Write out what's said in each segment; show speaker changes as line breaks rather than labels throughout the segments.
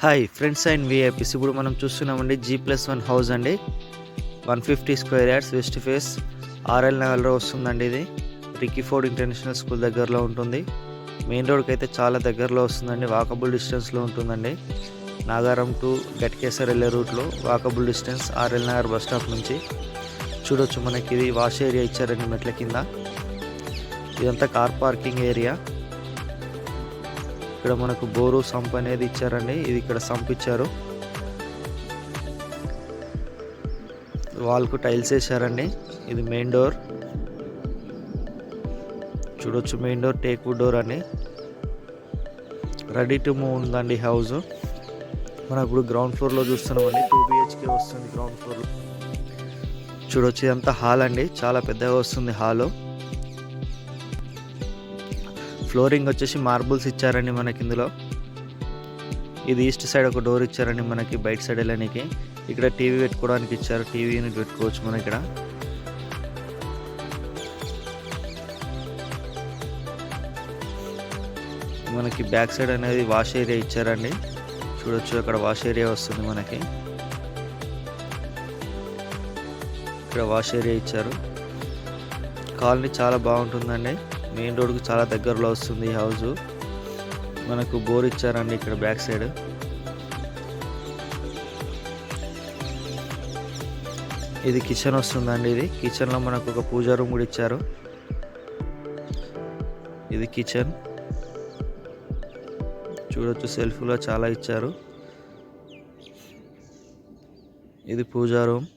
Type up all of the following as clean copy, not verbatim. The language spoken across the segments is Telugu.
Hi friends and VIPs. ఇప్పుడు మనం చూస్తున్నామండి G+1 హౌస్ అండి. 150 square yards, west face, RL నగర్లో వస్తుందండి. ఇది రికీఫోర్డ్ ఇంటర్నేషనల్ స్కూల్ దగ్గరలో ఉంటుంది. మెయిన్ రోడ్కి అయితే చాలా దగ్గరలో వస్తుందండి. వాకబుల్ డిస్టెన్స్లో ఉంటుందండి. నాగారం టు గట్కేసర్ వెళ్ళే రూట్లో walkable distance RL Nagar bus stop నుంచి. చూడొచ్చు, మనకి ఇది వాష్ ఏరియా ఇచ్చారండి మెట్ల కింద. ఇదంతా కార్ పార్కింగ్ ఏరియా. ఇక్కడ మనకు బోరు సంప్ అనేది ఇచ్చారండి. ఇది ఇక్కడ సంప్ ఇచ్చారు. వాల్కు టైల్స్ వేసారండి. ఇది మెయిన్ డోర్. చూడొచ్చు, main door teak wood door అని. రెడీ టు మూవ్ ఉందండి హౌస్. మనం ఇప్పుడు గ్రౌండ్ ఫ్లోర్లో చూస్తున్నామండి. 2 BHK వస్తుంది గ్రౌండ్ ఫ్లోర్లో. చూడొచ్చు, ఇదంతా హాల్ అండి. చాలా పెద్దగా వస్తుంది హాలు. ఫ్లోరింగ్ వచ్చేసి మార్బుల్స్ ఇచ్చారండి మనకి ఇందులో. ఇది ఈస్ట్ సైడ్ ఒక డోర్ ఇచ్చారండి మనకి బయట సైడ్ వెళ్ళడానికి. ఇక్కడ టీవీ పెట్టుకోవడానికి ఇచ్చారు. టీవీ యూనిట్ పెట్టుకోవచ్చు మనం ఇక్కడ. మనకి బ్యాక్ సైడ్ అనేది వాష్ ఏరియా ఇచ్చారండి. చూడొచ్చు, అక్కడ వాష్ ఏరియా వస్తుంది మనకి. ఇక్కడ వాష్ ఏరియా ఇచ్చారు. కాలనీ చాలా బాగుంటుందండి. మెయిన్ రోడ్కు చాలా దగ్గరలో వస్తుంది ఈ హౌస్. మనకు బోర్ ఇచ్చారండి ఇక్కడ బ్యాక్ సైడ్. ఇది కిచెన్ వస్తుందండి. ఇది కిచెన్లో మనకు ఒక పూజా రూమ్ కూడా ఇచ్చారు. ఇది కిచెన్. చూడొచ్చు, సెల్ఫ్లో చాలా ఇచ్చారు. ఇది పూజా రూమ్.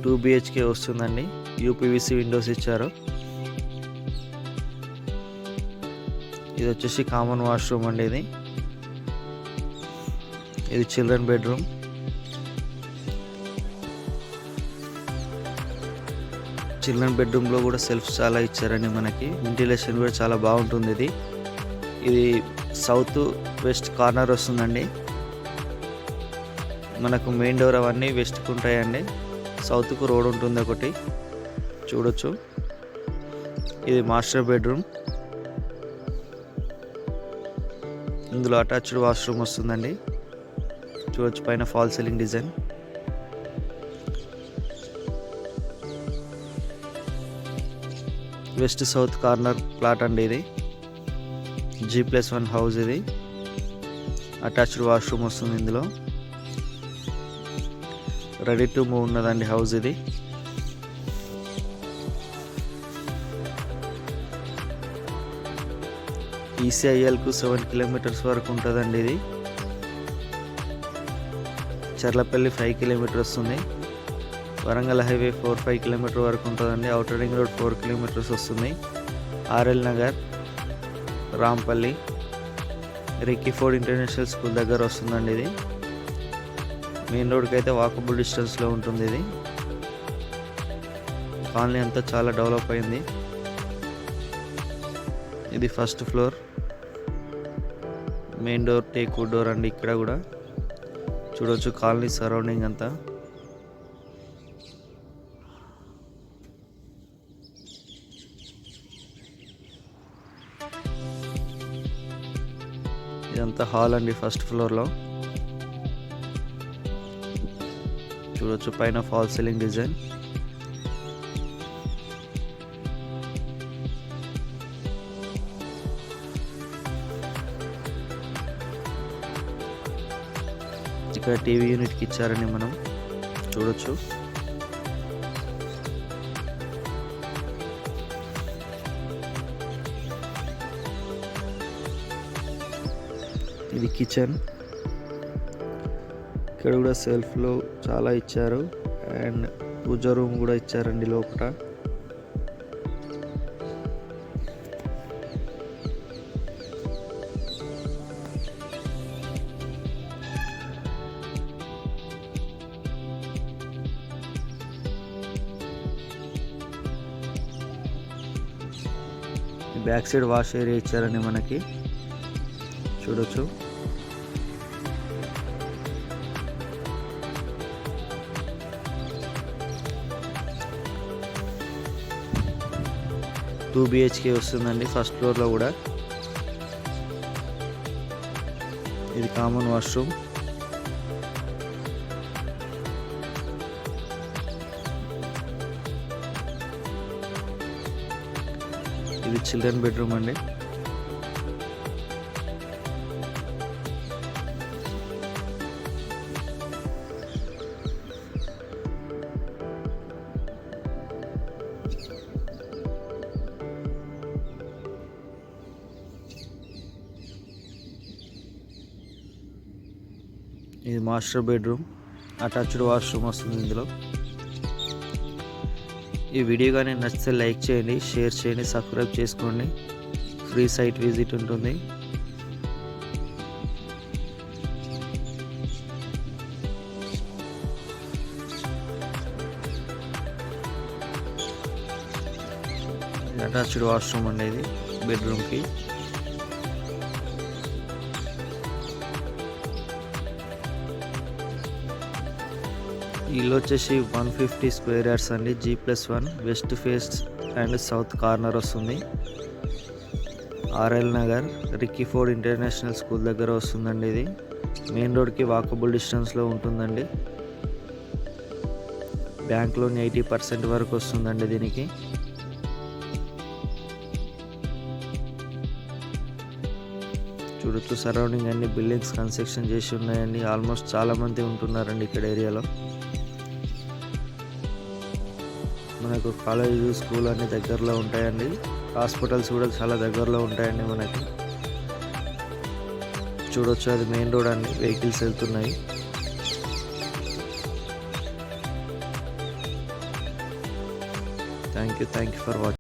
2 BHK వస్తుందండి. UPVC విండోస్ ఇచ్చారు. ఇది వచ్చేసి కామన్ వాష్రూమ్ అండి. ఇది చిల్డ్రన్ బెడ్రూమ్. చిల్డ్రన్ బెడ్రూమ్లో కూడా సెల్ఫ్ చాలా ఇచ్చారండి మనకి. వెంటిలేషన్ కూడా చాలా బాగుంటుంది. ఇది సౌత్ వెస్ట్ కార్నర్ వస్తుందండి. మనకు మెయిన్ డోర్ అవన్నీ వెస్ట్కి ఉంటాయండి. సౌత్కు రోడ్ ఉంటుంది ఒకటి. చూడొచ్చు, ఇది మాస్టర్ బెడ్రూమ్. ఇందులో అటాచ్డ్ వాష్రూమ్ వస్తుందండి. చూడొచ్చు, పైన fall ceiling design. West south corner plot అండి ఇది. G+1 house. ఇది అటాచ్డ్ వాష్రూమ్ వస్తుంది ఇందులో. రెడీ టు మూవ్ ఉన్నదండి హౌస్ ఇది. ECILకు 7 కిలోమీటర్స్ వరకు ఉంటుందండి ఇది. చర్లపల్లి 5 కిలోమీటర్ వస్తుంది. వరంగల్ హైవే 4-5 కిలోమీటర్ వరకు ఉంటుందండి. అవుటర్ రింగ్ రోడ్ 4 కిలోమీటర్స్ వస్తుంది. RL Nagar, Rampally, Rickyford international school దగ్గర వస్తుందండి ఇది. మెయిన్ రోడ్కి అయితే వాకబుల్ డిస్టెన్స్లో ఉంటుంది ఇది. కాలనీ అంతా చాలా డెవలప్ అయింది. ఇది first floor. Main door teak wood door అండి. ఇక్కడ కూడా చూడవచ్చు కాలనీ సరౌండింగ్ అంతా. ఇదంతా హాల్ అండి ఫస్ట్ ఫ్లోర్లో. చూడొచ్చు, పైన ఫాల్ సీలింగ్ డిజైన్. ఇక్కడ టీవీ యూనిట్కి ఇచ్చారని మనం చూడొచ్చు. ఇది కిచెన్. ఇక్కడ కూడా సెల్ఫ్లో చాలా ఇచ్చారు. అండ్ పూజా రూమ్ కూడా ఇచ్చారండి లోపల. బ్యాక్ సైడ్ వాష్ ఏరియా ఇచ్చారండి మనకి. చూడొచ్చు, 2 BHK వస్తుందండి ఫస్ట్ ఫ్లోర్లో కూడా. ఇది కామన్ వాష్రూమ్. ఇది చిల్డ్రన్ బెడ్రూమ్ అండి. ఇది మాస్టర్ బెడ్రూమ్, అటాచ్డ్ వాష్రూమ్ వస్తుంది ఇందులో. ఈ వీడియో కానీ నచ్చితే లైక్ చేయండి, షేర్ చేయండి, సబ్స్క్రైబ్ చేసుకోండి. ఫ్రీ సైట్ విజిట్ ఉంటుంది. అటాచ్డ్ వాష్రూమ్ అండి ఇది బెడ్రూమ్కి. ఇల్లు వచ్చేసి 150 స్క్వేర్ యార్డ్స్ అండి. G+1 west face and south corner వస్తుంది. RL Nagar Ricky Ford international school దగ్గర వస్తుందండి. ఇది మెయిన్ రోడ్కి వాకబుల్ డిస్టెన్స్లో ఉంటుందండి. బ్యాంక్ లోన్ 80% వరకు వస్తుందండి దీనికి. చూడొచ్చు సరౌండింగ్ అన్ని బిల్డింగ్స్ కన్స్ట్రక్షన్ చేసి ఉన్నాయండి. ఆల్మోస్ట్ చాలా మంది ఉంటున్నారండి ఇక్కడ ఏరియాలో. మనకు కాలేజ్, స్కూల్ అన్ని దగ్గరలో ఉంటాయండి. హాస్పిటల్స్ కూడా చాలా దగ్గరలో ఉంటాయండి మనకి. చూడొచ్చు అది మెయిన్ రోడ్ అండి, వెహికల్స్ వెళ్తున్నాయి. Thank you for watching.